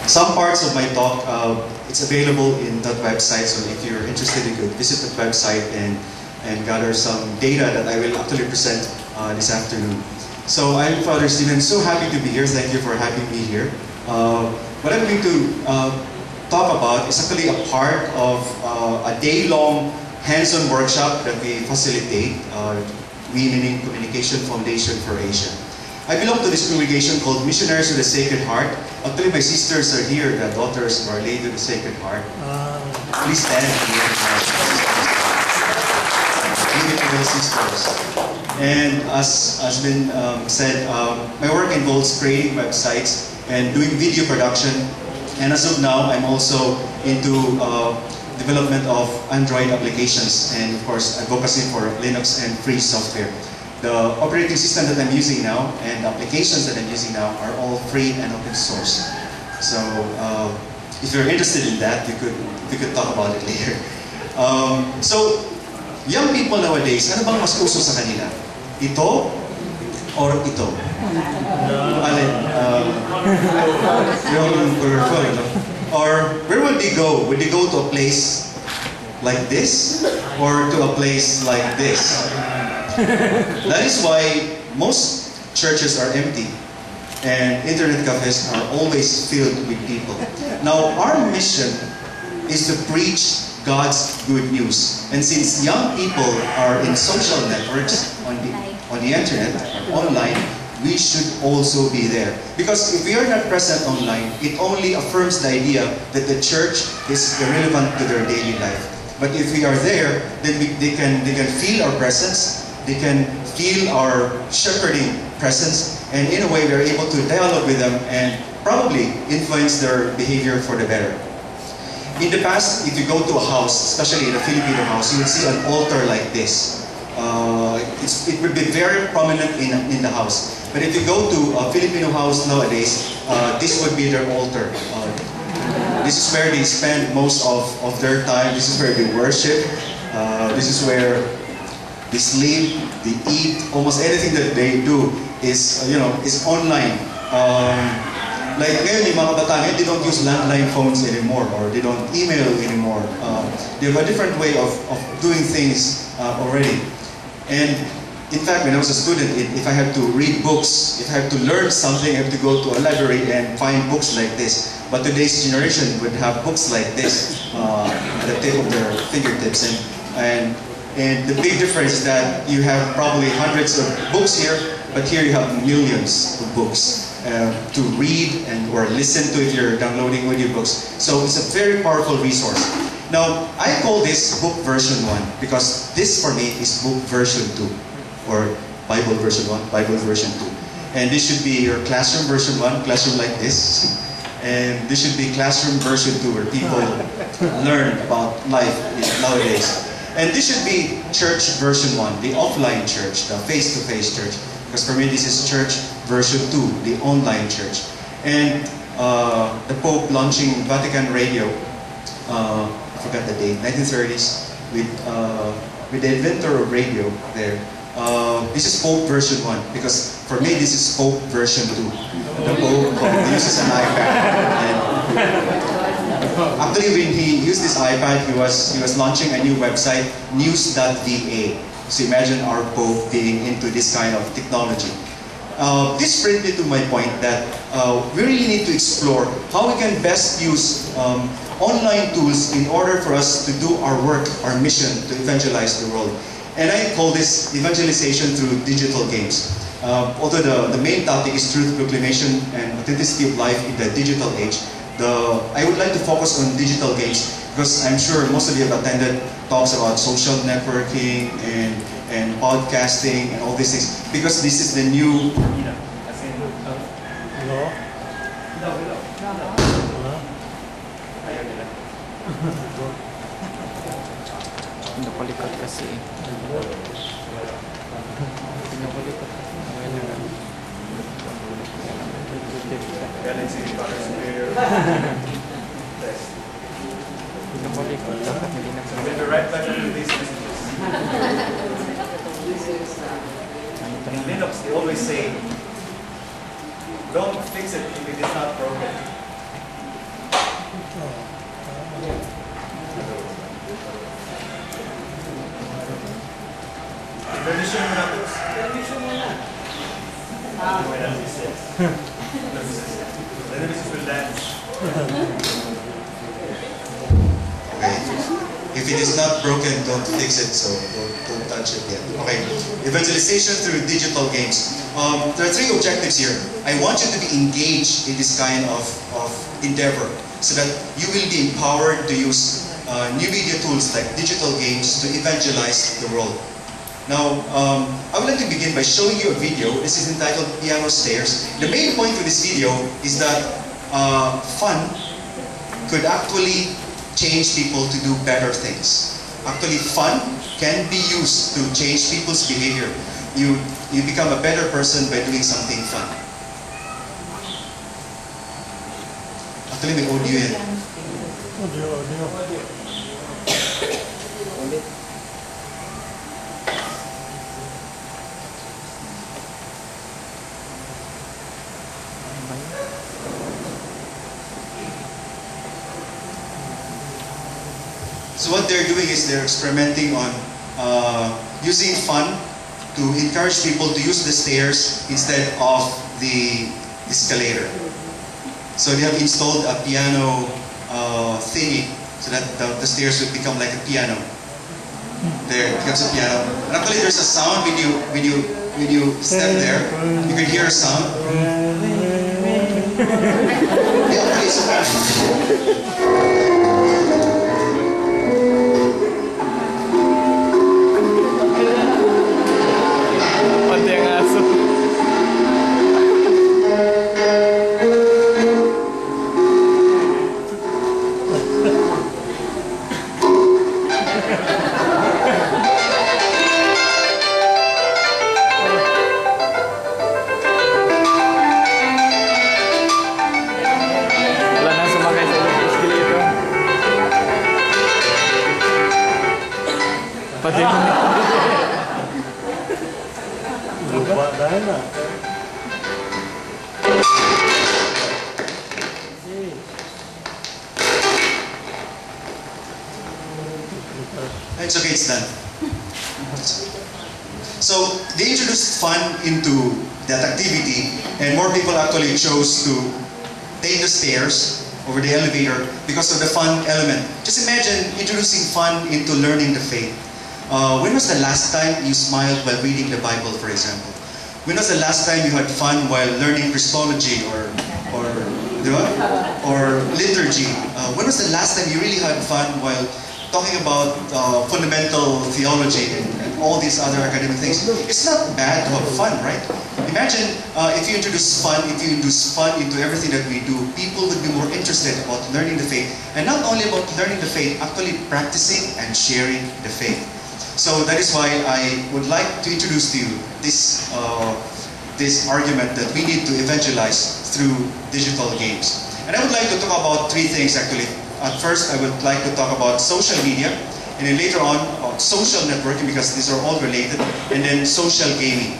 Some parts of my talk, it's available in that website, so if you're interested, you could visit that website and gather some data that I will actually present this afternoon. So I'm Father Stephen, so happy to be here. Thank you for having me here. What I'm going to talk about is actually a part of a day-long hands-on workshop that we facilitate, we meaning Communication Foundation for Asia. I belong to this congregation called Missionaries of the Sacred Heart. Actually, my sisters are here, the daughters of Our Lady of the Sacred Heart. Please stand here. Beautiful sisters. And as has been said, my work involves creating websites and doing video production. And as of now, I'm also into development of Android applications and, of course, advocacy for Linux and free software. The operating system that I'm using now and the applications that I'm using now are all free and open source. So if you're interested in that, we could talk about it later. So young people nowadays, ano bang mas uso sa kanila? Ito or ito? Alin? Yung peripheral, no? Or where would they go? Would they go to a place like this or to a place like this? That is why most churches are empty and internet cafes are always filled with people. Now, our mission is to preach God's good news. And since young people are in social networks on the internet, online, we should also be there. Because if we are not present online, it only affirms the idea that the church is irrelevant to their daily life. But if we are there, then they can feel our presence. They can feel our shepherding presence, and in a way we are able to dialogue with them and probably influence their behavior for the better. In the past, if you go to a house, especially in a Filipino house, you would see an altar like this. It would be very prominent in the house. But if you go to a Filipino house nowadays, this would be their altar. This is where they spend most of their time. This is where they worship. This is where they sleep, they eat. Almost anything that they do is, is online. Like ngayon, yung mga bata ngayon, they don't use landline phones anymore, or they don't email anymore. They have a different way of doing things already. And in fact, when I was a student, if I had to read books, if I had to learn something, I have to go to a library and find books like this. But today's generation would have books like this at the tip of their fingertips. And the big difference is that you have probably hundreds of books here, but here you have millions of books to read or listen to if you're downloading audiobooks. So it's a very powerful resource. Now, I call this book version 1 because this for me is book version 2, or Bible version 1, Bible version 2. And this should be your classroom version 1, classroom like this. And this should be classroom version 2 where people learn about life nowadays. And this should be church version 1, the offline church, the face-to-face church. Because for me, this is church version 2, the online church. And the Pope launching Vatican Radio, I forgot the date, 1930s, with the inventor of radio there. This is Pope version 1, because for me, this is Pope version 2. The Pope uses an iPad. Actually, when he used this iPad, he was launching a new website, news.va. So imagine our Pope being into this kind of technology. This brings me to my point that we really need to explore how we can best use online tools in order for us to do our work, our mission to evangelize the world. And I call this evangelization through digital games. Although the main topic is truth proclamation and authenticity of life in the digital age, I would like to focus on digital games because I'm sure most of you have attended talks about social networking and podcasting and all these things, because this is the new... Napalikot kasi. Napalikot kasi. In Linux, they always say Don't fix it if it is not broken. Tradition mo na po. Tradition mo na. Then this will dance. Okay. If it is not broken, don't fix it, so don't touch it yet. Okay. Evangelization through digital games. There are 3 objectives here. I want you to be engaged in this kind of endeavor so that you will be empowered to use new media tools like digital games to evangelize the world. Now, I would like to begin by showing you a video. This is entitled Piano Stairs. The main point of this video is that fun could actually change people to do better things. Actually, fun can be used to change people's behavior. You become a better person by doing something fun. Actually, may audio yan. Audio. So what they're doing is they're experimenting on using fun to encourage people to use the stairs instead of the escalator. So they have installed a piano thingy so that the stairs would become like a piano. There, it becomes a piano. And actually there's a sound when you step there. You can hear a sound. Yeah, please. It's okay, it's done. So they introduced fun into that activity, and more people actually chose to take the stairs over the elevator because of the fun element. Just imagine introducing fun into learning the faith. When was the last time you smiled while reading the Bible, for example? When was the last time you had fun while learning Christology or liturgy? When was the last time you really had fun while talking about fundamental theology and all these other academic things? It's not bad to have fun, right? Imagine if you introduce fun into everything that we do, people would be more interested about learning the faith. And not only about learning the faith, actually practicing and sharing the faith. So that is why I would like to introduce to you this argument that we need to evangelize through digital games. And I would like to talk about 3 things actually. At first, I would like to talk about social media, and then later on about social networking, because these are all related, and then social gaming.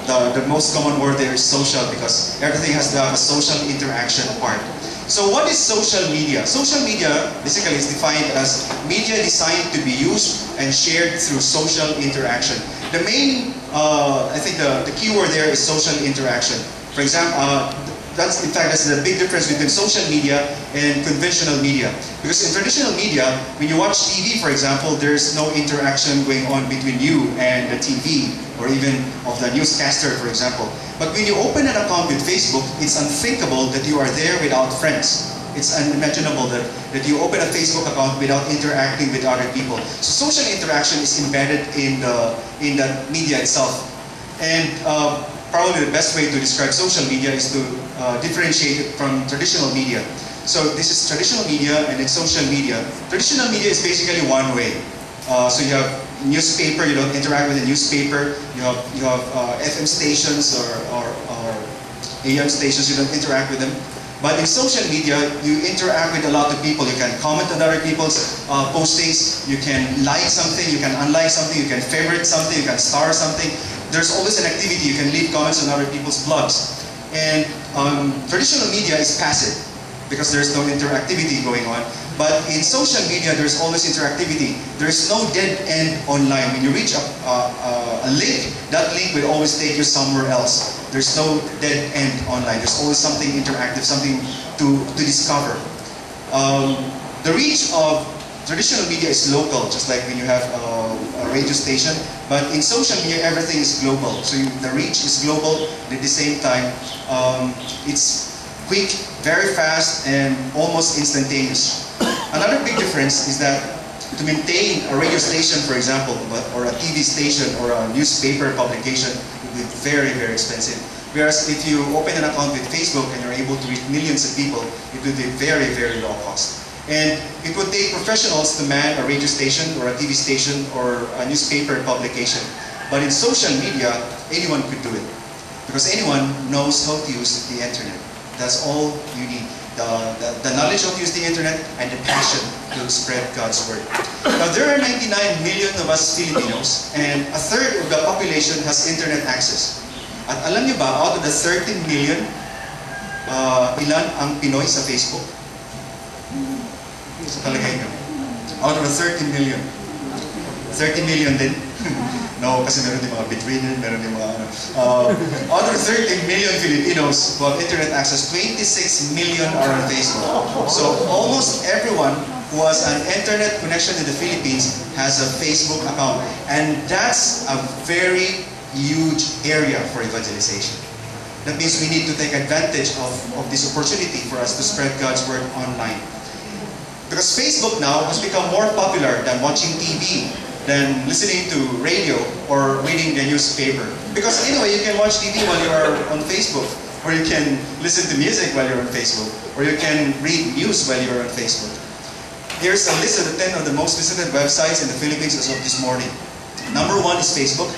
The most common word there is social, because everything has to have a social interaction part. So what is social media? Social media basically is defined as media designed to be used and shared through social interaction. The main, I think the key word there is social interaction. For example, that's the big difference between social media and conventional media. Because in traditional media, when you watch TV, for example, there's no interaction going on between you and the TV, or even of the newscaster, for example. But when you open an account with Facebook, it's unthinkable that you are there without friends. It's unimaginable that you open a Facebook account without interacting with other people. So social interaction is embedded in the media itself. And probably the best way to describe social media is to differentiate it from traditional media. So this is traditional media and it's social media. Traditional media is basically one way. So you have newspaper, you don't interact with the newspaper. You have FM stations or AM stations, you don't interact with them. But in social media, you interact with a lot of people. You can comment on other people's postings. You can like something, you can unlike something, you can favorite something, you can star something. There's always an activity. You can leave comments on other people's blogs. And traditional media is passive because there's no interactivity going on. But in social media, there's always interactivity. There's no dead end online. When you reach a link, that link will always take you somewhere else. There's no dead end online. There's always something interactive, something to discover. The reach of traditional media is local, just like when you have a radio station. But in social media, everything is global. So the reach is global, and at the same time, it's quick, very fast, and almost instantaneous. Another big difference is that to maintain a radio station, for example, or a TV station or a newspaper publication would be very, very expensive. Whereas if you open an account with Facebook and you're able to reach millions of people, it would be very, very low cost. And it would take professionals to man a radio station or a TV station or a newspaper publication. But in social media, anyone could do it. Because anyone knows how to use the internet. That's all you need. The knowledge of using the internet and the passion to spread God's word. Now there are 99 million of us Filipinos, and a third of the population has internet access. At alam niyo ba, out of the 13 million, ilan ang Pinoy sa Facebook? Sa palagay niyo? Out of the 13 million. 13 million din? No, kasi meron din mga betweener, meron din mga out of 13 million Filipinos who have internet access, 26 million are on Facebook. So almost everyone who has an internet connection in the Philippines has a Facebook account. And that's a very huge area for evangelization. That means we need to take advantage of this opportunity for us to spread God's word online. Because Facebook now has become more popular than watching TV, than listening to radio or reading the newspaper. Because anyway, you can watch TV while you are on Facebook, or you can listen to music while you're on Facebook, or you can read news while you're on Facebook. Here's a list of the 10 of the most visited websites in the Philippines as of this morning. Number 1 is Facebook,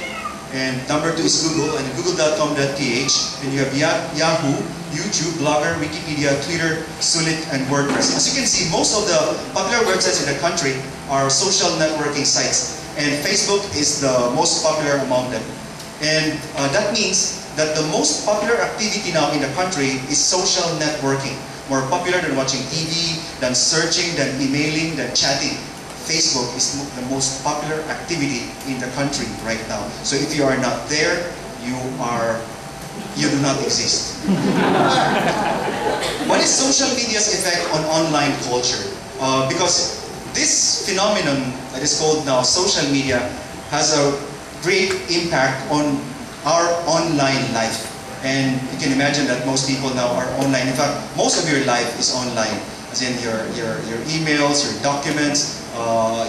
and number 2 is Google, and google.com.ph, and you have Yahoo, YouTube, Blogger, Wikipedia, Twitter, Sulit, and WordPress. As you can see, most of the popular websites in the country are social networking sites, and Facebook is the most popular among them. And that means that the most popular activity now in the country is social networking. More popular than watching TV, than searching, than emailing, than chatting. Facebook is the most popular activity in the country right now. So if you are not there, you do not exist. What is social media's effect on online culture? Because this phenomenon that is called now social media has a great impact on our online life. And you can imagine that most people now are online. In fact, most of your life is online. As in your emails, your documents,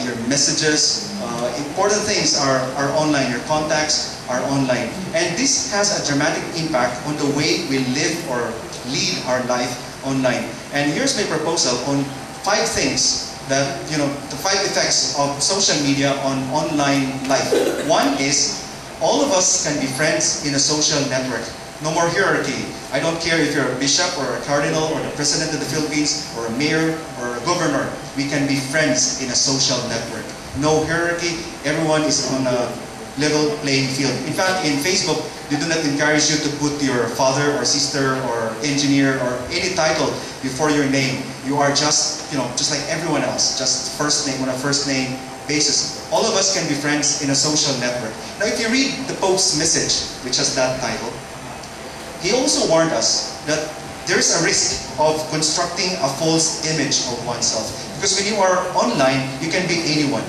your messages, important things are online. Your contacts are online. And this has a dramatic impact on the way we live or lead our life online. And here's my proposal on 5 things that, the 5 effects of social media on online life. One is, all of us can be friends in a social network. No more hierarchy. I don't care if you're a bishop or a cardinal or the president of the Philippines or a mayor or a governor. We can be friends in a social network. No hierarchy. Everyone is on a level playing field. In fact, in Facebook, they do not encourage you to put your father or sister or engineer or any title before your name. You are just, just like everyone else, just first name on a first name basis. All of us can be friends in a social network. Now, if you read the Pope's message, which has that title, he also warned us that there is a risk of constructing a false image of oneself. Because when you are online, you can be anyone.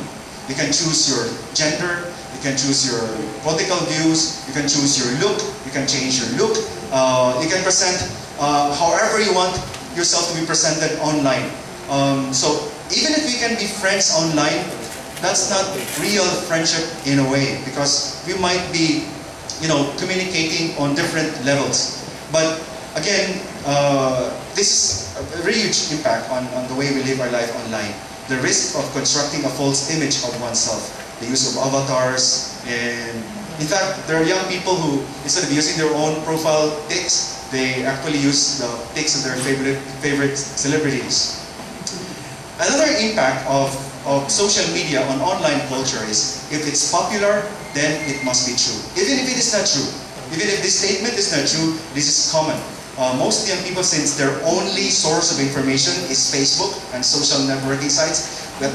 You can choose your gender, you can choose your political views, you can choose your look, you can change your look, you can present however you want yourself to be presented online. So even if we can be friends online, that's not real friendship in a way, because we might be communicating on different levels. But again, this is a very huge impact on the way we live our life online. The risk of constructing a false image of oneself, the use of avatars, and in fact, there are young people who, instead of using their own profile pics, they actually use the pics of their favorite celebrities. Another impact of social media on online culture is, if it's popular, then it must be true. Even if it is not true. Even if this statement is not true, this is common. Most young people, since their only source of information is Facebook and social networking sites, but